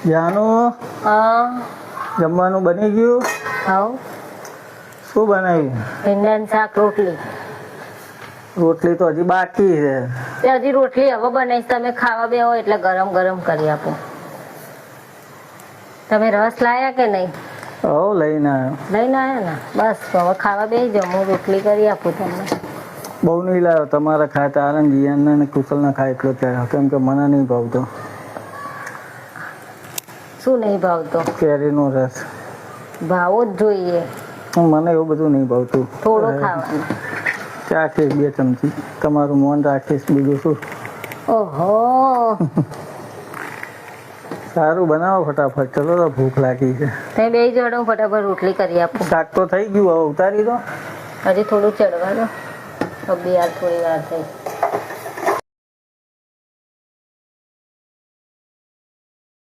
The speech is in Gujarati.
જાનું હા જમવાનું બની ગયું? હાઉ શું બનાવ્યું? ભીંડાનું શાક રોટલી. રોટલી તો હજી બાકી છે. તે હજી રોટલી હવે બનાવીશ, તમે ખાવા બેહો એટલે ગરમ ગરમ કરી આપો. તમે રસ લાયા કે નહીં? હવ લઈને આવ્યો. લઈને આવ્યા ને? બસ હવે ખાવા બેસી જાઓ, હું રોટલી કરી આપું તમને. બહુ નહીં લાવ્યો, તમારા ખાય તારણ જીયાને ને કુશલના ખાય એટલો ત્યારે, કેમ કે મને નહીં ભાવતો શું નહીં ભાવતો? કેરીનો રસ. ભાવો જ જોઈએ. મને એવું બધું નહીં ભાવતું. થોડું ખાવાનું. ચાખીશ 2 ચમચી, તમારું મોન રાખીશ, બીજું શું. ઓહો સારું બનાવો ફટાફટ, ચલો તો ભૂખ લાગી છે. તમે બે જોડે હું ફટાફટ રોટલી કરી આપું. શાક તો થઈ ગયું, હવે ઉતારી દો. હજી થોડું ચડવા દો, બે યાર થોડી વાર થઈ.